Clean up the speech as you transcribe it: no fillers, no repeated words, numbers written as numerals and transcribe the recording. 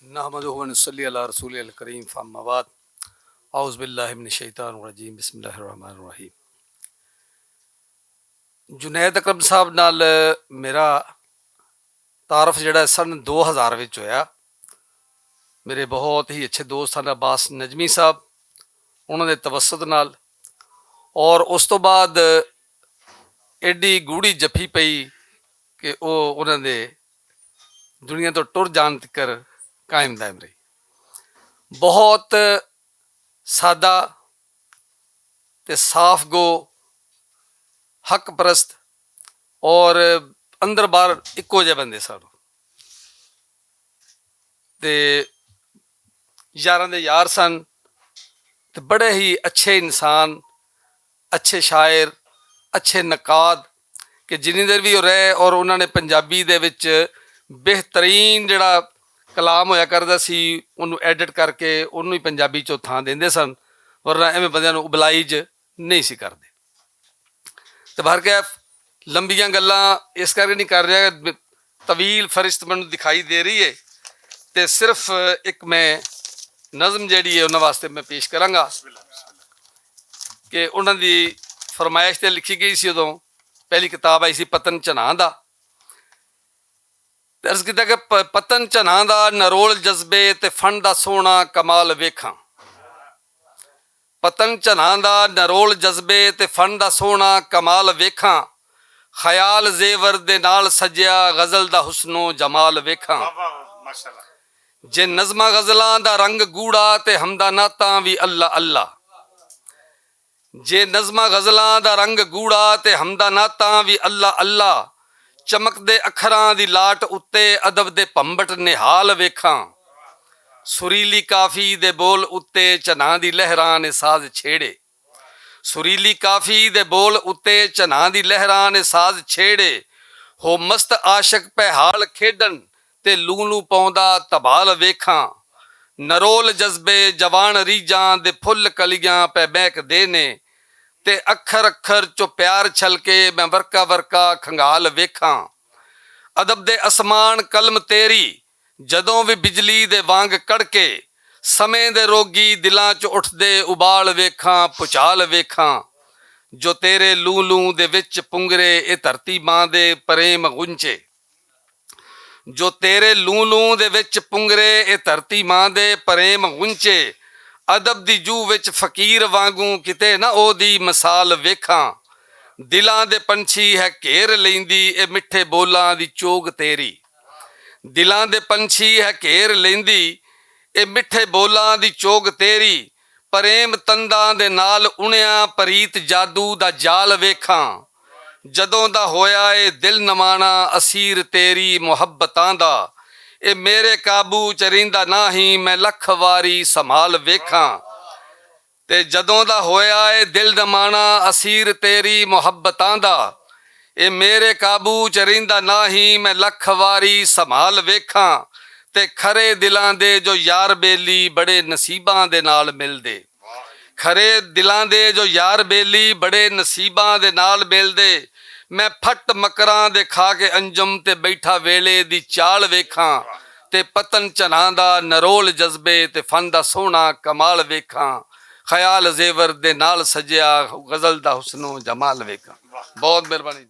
नहमदुहु व नसल्ली अला रसूलिल करीम फ़अम्मा बाद औज़ु बिल्लाहि मिनश शैतानिर रजीम बिस्मिल्लाहिर रहमानिर रहीम। जुनैद अकरम साहब नाल मेरा तारफ़ जिहड़ा सन 2000 विच होया। मेरे बहुत ही अच्छे दोस्त हैं अब्बास नजमी साहब, उन्होंने तवसत नाल, और उस तो बाद एडी गूढ़ी जफ्फी पई कि उन्होंने दुनिया तो टुर जान तक कायम दायम रही। बहुत सादा ते साफ गो, हक परस्त और अंदर बाहर इक्को जे बंदे सन। ते यारां दे यार सन, ते बड़े ही अच्छे इंसान, अच्छे शायर, अच्छे नकाद कि जिन्नी देर भी रहे और उन्होंने पंजाबी दे विच बेहतरीन जिहड़ा कलाम होया करदा सी उन्होंने एडिट करके उन्होंने ही पंजाबी चो थां देंदे सन, वरना एवें बंदियां नूं उबलाइज नहीं सी करदे। तो भर के लंबियां गल्लां इस करके नहीं कर रहा, तवील फरिश्त मैनूं दिखाई दे रही है, तो सिर्फ एक मैं नज़म जिहड़ी है उन्हां वास्ते मैं पेश करांगा कि उन्हां दी फरमाइश ते लिखी गई सी। उदों पहली किताब आई सी पतन झनां दा। अर्ज किया कि पतन झनां दा नरोल जज्बे ते फन दा सोहना कमाल वेखां। पतन झनां दा नरोल जज्बे ते फन दा सोहना कमाल वेखां। ख्याल जेवर दे नाल सजिया गज़ल दा हुस्नो जमाल वेखां। जे नज़मां गज़लां दा रंग गूड़ा ते हमदा नातां भी अल्लाह अल्लाह। जे नज़मां गज़लां दा रंग गूड़ा ते हमदा नातां भी अल्लाह अल्लाह। चमकदे अखरां दी लाट उत्ते अदब दे भंबट निहाल वेखां। सुरीली काफ़ी दे बोल उत्ते झनां दी लहरां ने साज छेड़े। सुरीली काफ़ी दे बोल उत्ते झनां दी लहरां ने साज छेड़े। हो मस्त आशक पहाड़ खेडन ते लूलू पौंदा तबाल वेखां। नरोल जज्बे जवान रीजां दे फुल कलियां पै महकदे ने ते अखर अखर चो प्यार छलके मैं वरका वरका खंगाल वेखां। अदब दे असमान कलम तेरी जदों भी बिजली दे वांग कड़के। समय दे रोगी दिलां च उठदे उबाल वेखां भुचाल वेखां। जो तेरे लू लू दे विच पुंगरे ए धरती मां दे प्रेम गुंचे। जो तेरे लू लू दे विच पुंगरे ए धरती मां दे प्रेम गुंचे। अदब दी जू विच फकीर वांगू किते ना ओदी मिसाल वेखां। दिलां दे पंछी है घेर लेंदी ए मिठे बोलां दी चोग तेरी। दिलां दे पंछी है घेर लेंदी ए मिठे बोलां दी चोग तेरी। प्रेम तंदां दे नाल उणिया प्रीत जादू दा जाल वेखां। जदों दा होया ए दिल नवाना असीर तेरी मुहब्बतां दा। ए मेरे काबू च रहिंदा नाही मैं लख वारी संभाल वेखां। ते जदों दा होया ए दिल नवाना असीर तेरी मुहब्बतां दा। ए मेरे काबू च रहिंदा नाही मैं लख वारी संभाल वेखां। ते खरे दिलां दे जो यार बेली बड़े नसीबां दे नाल मिलदे। खरे दिलां दे जो यार बेली बड़े नसीबां दे नाल मिलदे। मैं फट मकरां दे खा के अंजम ते बैठा वेले दी चाल वेखां। ते पतन झनां दा नरोल जज्बे ते फन दा सोहना कमाल वेखां। ख्याल जेवर दे नाल सजिया गज़ल दा हुस्नो जमाल वेखां। बहुत मेहरबानी।